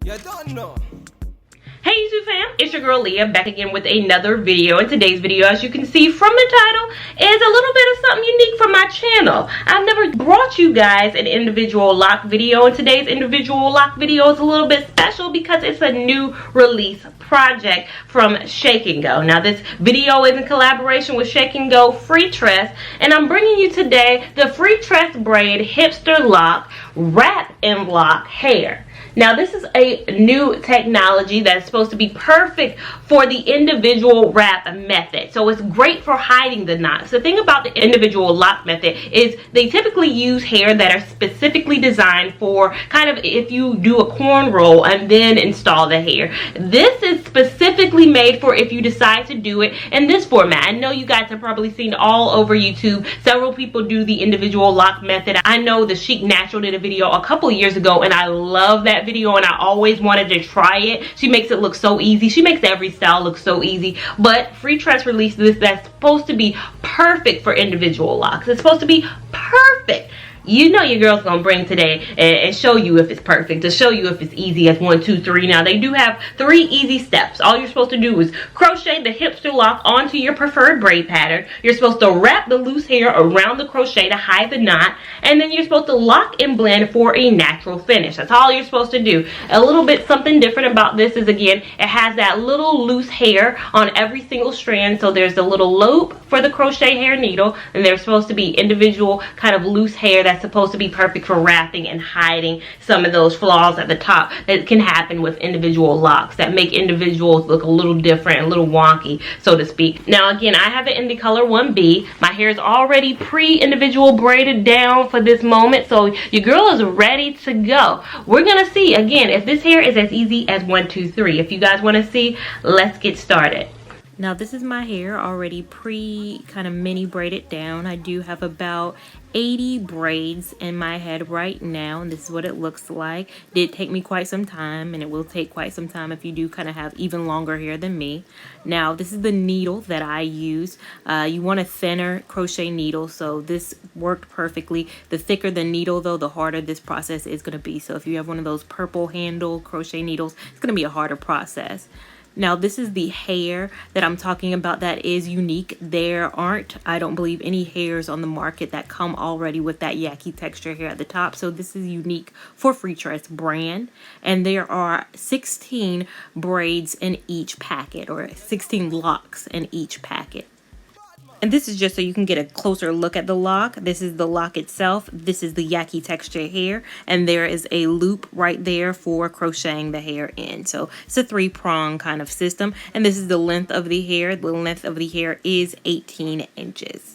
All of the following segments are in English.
You don't know. Hey YouTube fam, it's your girl Leah back again with another video. In today's video, as you can see from the title, is a little bit of something unique for my channel. I've never brought you guys an individual lock video, and today's individual lock video is a little bit special because it's a new release project from Shake and Go. Now this video is in collaboration with Shake and Go Freetress, and I'm bringing you today the Freetress braid Hipsta Loc wrap and lock hair. Now this is a new technology that's supposed to be perfect for the individual wrap method. So it's great for hiding the knots. The thing about the individual lock method is they typically use hair that are specifically designed for kind of if you do a cornrow and then install the hair. This is specifically made for if you decide to do it in this format. I know you guys have probably seen all over YouTube. Several people do the individual lock method. I know the Chic Natural did a video a couple years ago and I love that video and I always wanted to try it. She makes it look so easy. She makes every style look so easy. But Freetress released this that's supposed to be perfect for individual locks. It's supposed to be perfect. You know your girl's gonna bring today and show you if it's perfect, to show you if it's easy as 1, 2, 3. Now they do have 3 easy steps. All you're supposed to do is crochet the Hipsta Loc onto your preferred braid pattern. You're supposed to wrap the loose hair around the crochet to hide the knot, and then you're supposed to lock and blend for a natural finish. That's all you're supposed to do. A little bit something different about this is, again, it has that little loose hair on every single strand. So there's a little loop for the crochet hair needle, and there's supposed to be individual kind of loose hair that's supposed to be perfect for wrapping and hiding some of those flaws at the top that can happen with individual locks that make individuals look a little different, a little wonky, so to speak. Now again, I have it in the color 1B. My hair is already pre-individual braided down for this moment, so your girl is ready to go. We're gonna see again if this hair is as easy as 1, 2, 3. If you guys want to see, let's get started. Now this is my hair already kind of mini braided down. I do have about 80 braids in my head right now, and this is what it looks like. It did take me quite some time, and it will take quite some time if you do kind of have even longer hair than me. Now this is the needle that I use. You want a thinner crochet needle, so this worked perfectly. The thicker the needle though, the harder this process is going to be. So if you have one of those purple handle crochet needles, it's going to be a harder process. Now this is the hair that I'm talking about that is unique. There aren't, I don't believe, any hairs on the market that come already with that yaki texture here at the top. So this is unique for Freetress brand. And there are 16 braids in each packet, or 16 locks in each packet. And this is just so you can get a closer look at the lock. This is the lock itself. This is the yaki texture hair. And there is a loop right there for crocheting the hair in. So it's a 3-prong kind of system. And this is the length of the hair. The length of the hair is 18 inches.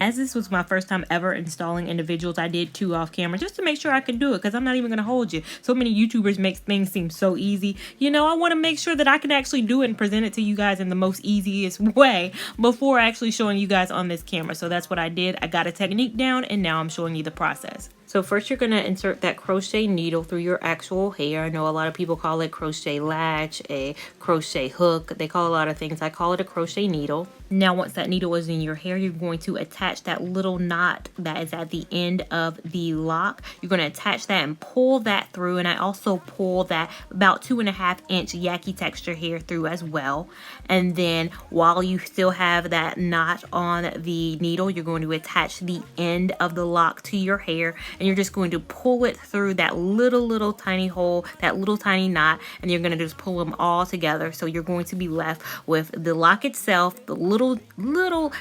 As this was my first time ever installing individuals, I did 2 off camera just to make sure I could do it, because I'm not even going to hold you. So many YouTubers make things seem so easy. You know, I want to make sure that I can actually do it and present it to you guys in the most easiest way before actually showing you guys on this camera. So that's what I did. I got a technique down, and now I'm showing you the process. So first you're going to insert that crochet needle through your actual hair. I know a lot of people call it crochet latch, a crochet hook. They call a lot of things. I call it a crochet needle. Now once that needle is in your hair, you're going to attach that little knot that is at the end of the lock. You're going to attach that and pull that through. And I also pull that about 2.5 inch yaki texture hair through as well. And then while you still have that knot on the needle, you're going to attach the end of the lock to your hair. And you're just going to pull it through that little tiny hole, that little tiny knot, and you're going to just pull them all together. So you're going to be left with the lock itself, the little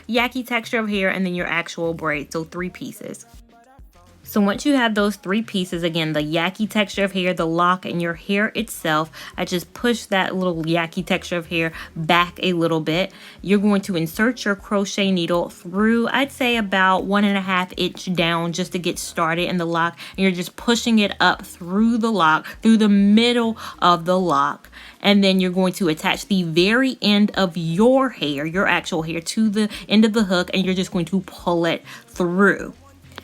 yaki texture of hair, and then your actual braid. So 3 pieces. So once you have those 3 pieces, again, the yaki texture of hair, the lock, and your hair itself, I just push that little yaki texture of hair back a little bit. You're going to insert your crochet needle through, I'd say about 1.5 inch down just to get started in the lock. And you're just pushing it up through the lock, through the middle of the lock. And then you're going to attach the very end of your hair, your actual hair, to the end of the hook, and you're just going to pull it through.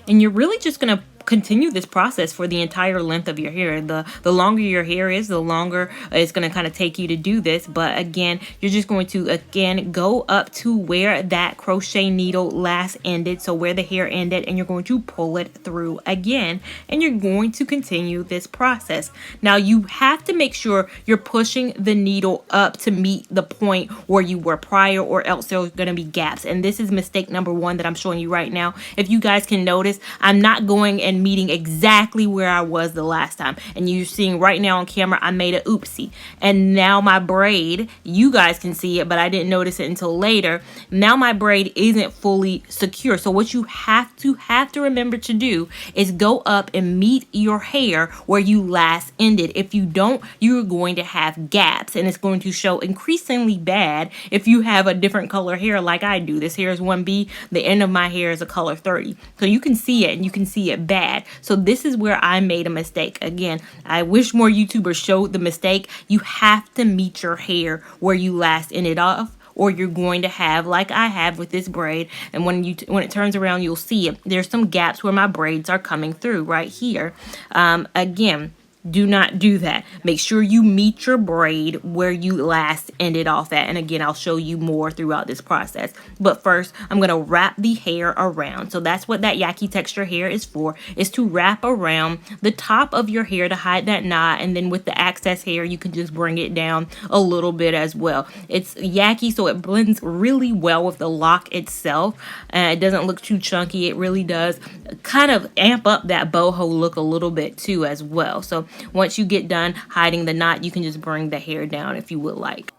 And you're really just going to continue this process for the entire length of your hair. The longer your hair is, the longer it's going to kind of take you to do this. But again, you're just going to again go up to where that crochet needle last ended, so where the hair ended, and you're going to pull it through again, and you're going to continue this process. Now you have to make sure you're pushing the needle up to meet the point where you were prior, or else there's going to be gaps. And this is mistake number one that I'm showing you right now. If you guys can notice, I'm not going and meeting exactly where I was the last time, and you're seeing right now on camera I made a oopsie, and now my braid, you guys can see it, but I didn't notice it until later. Now my braid isn't fully secure. So what you have to remember to do is go up and meet your hair where you last ended. If you don't, you're going to have gaps, and it's going to show increasingly bad if you have a different color hair like I do. This hair is 1B, the end of my hair is a color 30, so you can see it, and you can see it bad. So this is where I made a mistake. Again, I wish more YouTubers showed the mistake. You have to meet your hair where you last ended off, or you're going to have, like I have with this braid, and when it turns around, you'll see it. There's some gaps where my braids are coming through right here. Again, do not do that. Make sure you meet your braid where you last ended off at. And again, I'll show you more throughout this process. But first, I'm going to wrap the hair around. So that's what that yaki texture hair is for, is to wrap around the top of your hair to hide that knot. And then with the excess hair, you can just bring it down a little bit as well. It's yaki, so it blends really well with the lock itself. It doesn't look too chunky. It really does kind of amp up that boho look a little bit too as well. So once you get done hiding the knot, you can just bring the hair down if you would like.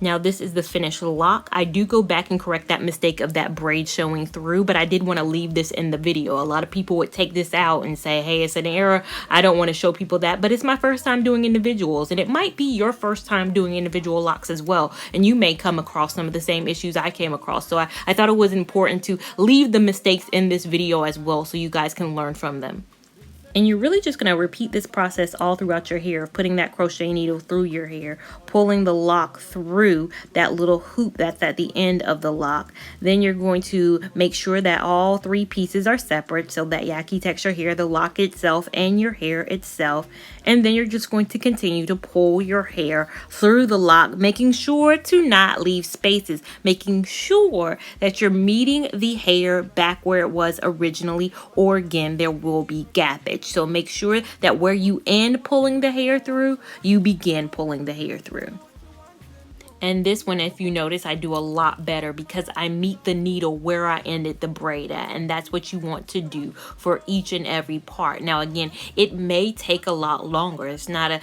Now this is the finished lock. I do go back and correct that mistake of that braid showing through, but I did want to leave this in the video. A lot of people would take this out and say, hey, it's an error. I don't want to show people that, but it's my first time doing individuals, and it might be your first time doing individual locks as well, and you may come across some of the same issues I came across. So I thought it was important to leave the mistakes in this video as well, so you guys can learn from them. And you're really just going to repeat this process all throughout your hair, of putting that crochet needle through your hair, pulling the lock through that little hoop that's at the end of the lock. Then you're going to make sure that all three pieces are separate, so that yaki texture hair, the lock itself, and your hair itself. And then you're just going to continue to pull your hair through the lock, making sure to not leave spaces, making sure that you're meeting the hair back where it was originally, or again, there will be gappage. So make sure that where you end pulling the hair through, you begin pulling the hair through. And this one, if you notice, I do a lot better because I meet the needle where I ended the braid at. And that's what you want to do for each and every part. Now, again, it may take a lot longer. It's not a,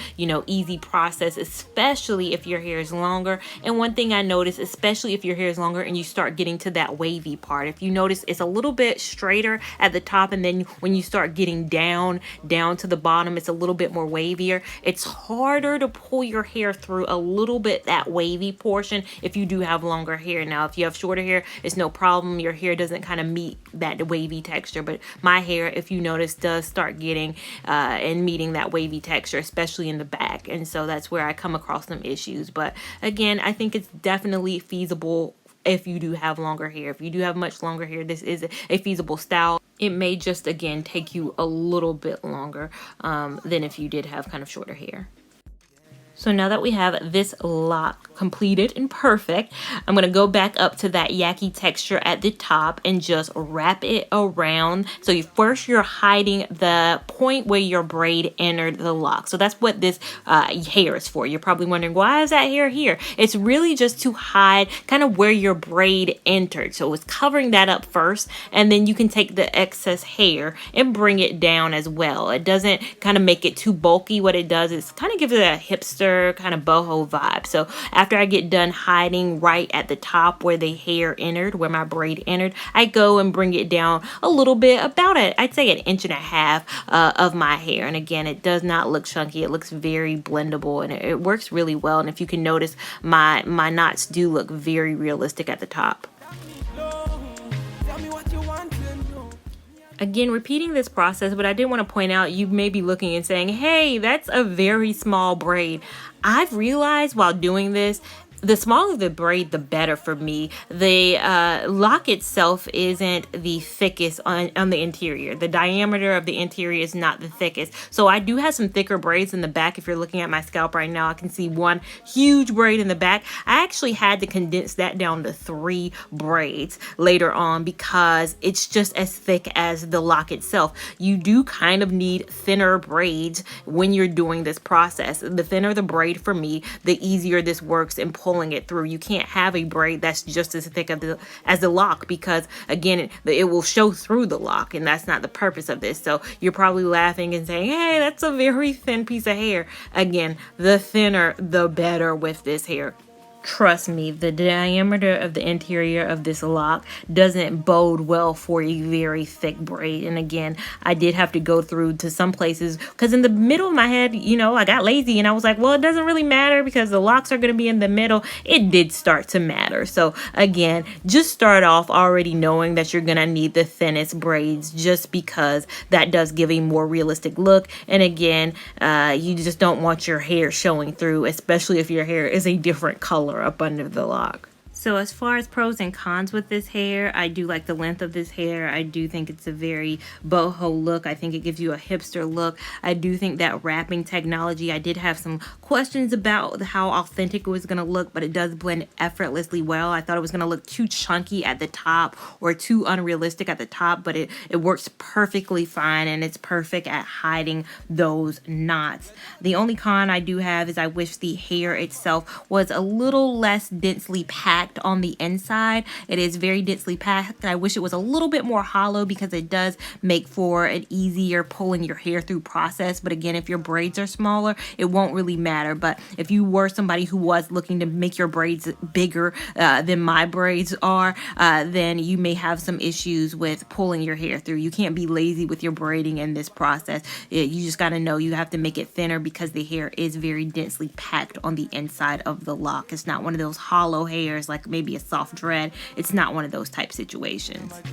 easy process, especially if your hair is longer. And one thing I notice, especially if your hair is longer and you start getting to that wavy part, if you notice, it's a little bit straighter at the top. And then when you start getting down to the bottom, it's a little bit more wavier. It's harder to pull your hair through a little bit that wavy portion if you do have longer hair. Now if you have shorter hair, it's no problem. Your hair doesn't kind of meet that wavy texture, but my hair, if you notice, does start getting and meeting that wavy texture, especially in the back, and so that's where I come across some issues. But again, I think it's definitely feasible if you do have longer hair. If you do have much longer hair, this is a feasible style. It may just, again, take you a little bit longer than if you did have kind of shorter hair. So now that we have this lock completed and perfect, I'm going to go back up to that yaki texture at the top and just wrap it around. So first you're hiding the point where your braid entered the lock. So that's what this hair is for. You're probably wondering, why is that hair here? It's really just to hide kind of where your braid entered. So it's covering that up first, and then you can take the excess hair and bring it down as well. It doesn't kind of make it too bulky. What it does is kind of gives it a hipster kind of boho vibe. So after I get done hiding right at the top where the hair entered, where my braid entered, I go and bring it down a little bit, about I'd say 1.5 inches of my hair. And again, it does not look chunky. It looks very blendable, and it works really well. And if you can notice, my knots do look very realistic at the top. Again, repeating this process, but I did want to point out, you may be looking and saying, hey, that's a very small braid. I've realized while doing this, the smaller the braid, the better for me. The lock itself isn't the thickest on the interior. The diameter of the interior is not the thickest. So I do have some thicker braids in the back. If you're looking at my scalp right now, I can see one huge braid in the back. I actually had to condense that down to 3 braids later on because it's just as thick as the lock itself. You do kind of need thinner braids when you're doing this process. The thinner the braid for me, the easier this works in pulling it through. You can't have a braid that's just as thick as the lock because again it will show through the lock, and that's not the purpose of this. So you're probably laughing and saying, hey, that's a very thin piece of hair. Again, the thinner the better with this hair. Trust me, the diameter of the interior of this lock doesn't bode well for a very thick braid. And again, I did have to go through to some places because in the middle of my head, you know, I got lazy and I was like, well, it doesn't really matter because the locks are going to be in the middle. It did start to matter. So again, just start off already knowing that you're going to need the thinnest braids just because that does give a more realistic look. And again, you just don't want your hair showing through, especially if your hair is a different color up under the lock. So as far as pros and cons with this hair, I do like the length of this hair. I do think it's a very boho look. I think it gives you a hipster look. I do think that wrapping technology, I did have some questions about how authentic it was going to look, but it does blend effortlessly well. I thought it was going to look too chunky at the top or too unrealistic at the top, but it works perfectly fine and it's perfect at hiding those knots. The only con I do have is I wish the hair itself was a little less densely packed on the inside. It is very densely packed. I wish it was a little bit more hollow because it does make for an easier pulling your hair through process. But again, if your braids are smaller, it won't really matter. But if you were somebody who was looking to make your braids bigger than my braids are, then you may have some issues with pulling your hair through. You can't be lazy with your braiding in this process. You just got to know you have to make it thinner because the hair is very densely packed on the inside of the lock. It's not one of those hollow hairs like maybe a soft dread. It's not one of those type situations. Tell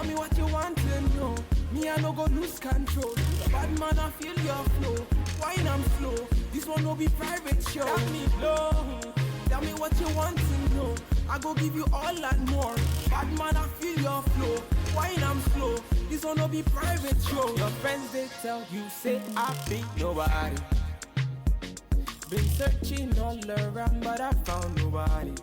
me what you want to know. Me, I no go lose control. Bad man, I feel your flow. Wine I'm slow. This one will be private show. Tell me low. Tell me what you want to know. I go give you all and more. Bad man, I feel your flow. Wine I'm slow. This one will be private show. Your friends they tell you say I be nobody. Been searching all around, but I found nobody.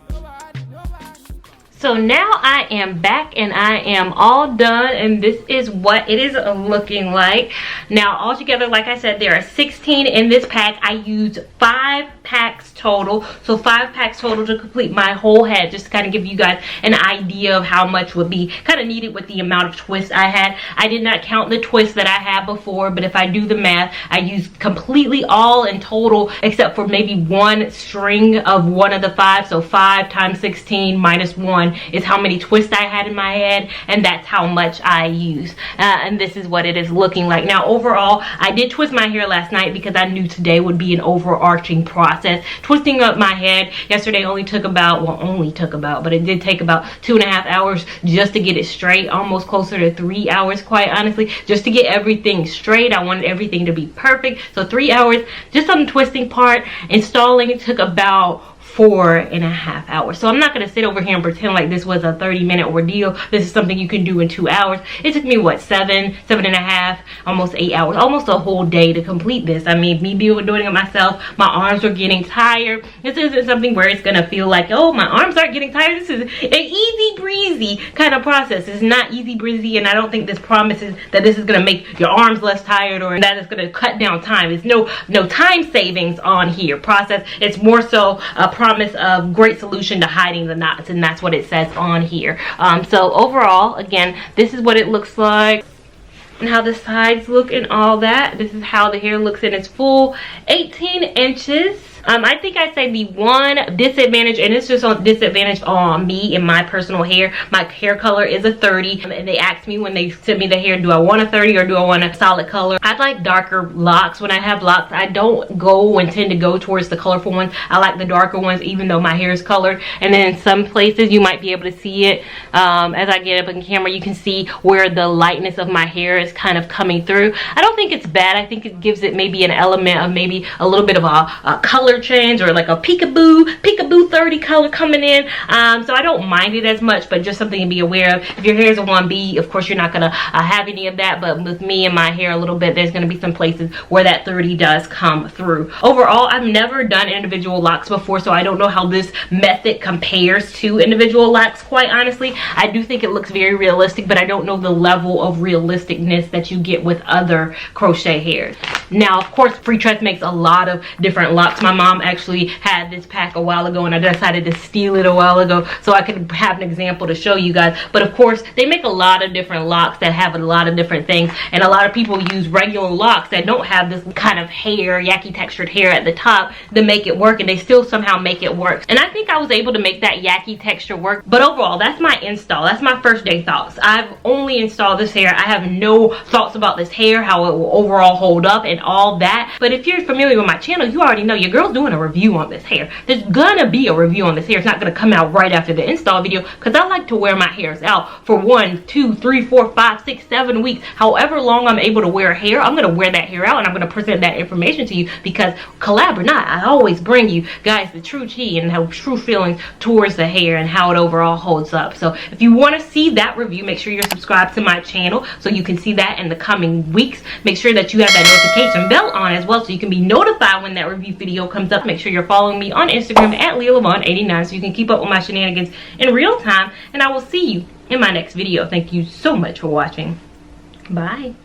So now I am back and I am all done, and this is what it is looking like. Now altogether, like I said, there are 16 in this pack. I used 5 packs total, so 5 packs total to complete my whole head, just to kind of give you guys an idea of how much would be kind of needed with the amount of twists I had. I did not count the twists that I had before, but if I do the math, I used completely all in total except for maybe one string of one of the 5, so 5 times 16 minus 1 is how many twists I had in my head, and that's how much I used. And this is what it is looking like. Now overall, I did twist my hair last night because I knew today would be an overarching process. Twisting up my head yesterday only took about, but it did take about 2.5 hours just to get it straight, almost closer to 3 hours, quite honestly, just to get everything straight. I wanted everything to be perfect, so 3 hours just on the twisting part. Installing it took about 4.5 hours. So I'm not going to sit over here and pretend like this was a 30-minute ordeal. This is something you can do in 2 hours. It took me, what, 7.5, almost 8 hours, almost a whole day to complete this. I mean, me doing it myself, my arms are getting tired. This isn't something where it's going to feel like, oh, my arms aren't getting tired. This is an easy breezy kind of process. It's not easy breezy, and I don't think this promises that this is going to make your arms less tired or that it's going to cut down time. It's no time savings on here process. It's more so a promise of great solution to hiding the knots, and that's what it says on here. So overall, again, this is what it looks like and how the sides look and all that. This is how the hair looks in its full 18 inches. I think I say the one disadvantage, and it's just a disadvantage on me and my personal hair. My hair color is a 30, and they asked me when they sent me the hair, do I want a 30 or do I want a solid color? I like darker locks. When I have locks, I don't go and tend to go towards the colorful ones. I like the darker ones, even though my hair is colored. And then in some places you might be able to see it as I get up in camera, you can see where the lightness of my hair is kind of coming through. I don't think it's bad. I think it gives it maybe an element of maybe a little bit of a color change, or like a peekaboo 30 color coming in. So I don't mind it as much, but just something to be aware of. If your hair is a 1B, of course you're not gonna have any of that, but with me and my hair a little bit, there's gonna be some places where that 30 does come through. Overall, I've never done individual locks before, so I don't know how this method compares to individual locks, quite honestly. I do think it looks very realistic, but I don't know the level of realisticness that you get with other crochet hairs. Now, of course, Freetress makes a lot of different locks. My mom actually had this pack a while ago, and I decided to steal it a while ago so I could have an example to show you guys. But of course, they make a lot of different locks that have a lot of different things, and a lot of people use regular locks that don't have this kind of hair, yucky textured hair at the top to make it work, and they still somehow make it work. And I think I was able to make that yucky texture work. But overall, that's my install. That's my first day thoughts. I've only installed this hair. I have no thoughts about this hair, how it will overall hold up and all that. But if you're familiar with my channel, you already know your girl's doing a review on this hair. There's gonna be a review on this hair. It's not gonna come out right after the install video, because I like to wear my hairs out for 1, 2, 3, 4, 5, 6, 7 weeks. However long I'm able to wear hair, I'm gonna wear that hair out, and I'm gonna present that information to you, because collab or not, I always bring you guys the true tea and how true feelings towards the hair and how it overall holds up. So if you want to see that review, make sure you're subscribed to my channel so you can see that in the coming weeks. Make sure that you have that notification bell on as well so you can be notified when that review video comes up. Make sure you're following me on Instagram at Lavon89 so you can keep up with my shenanigans in real time, and I will see you in my next video. Thank you so much for watching. Bye.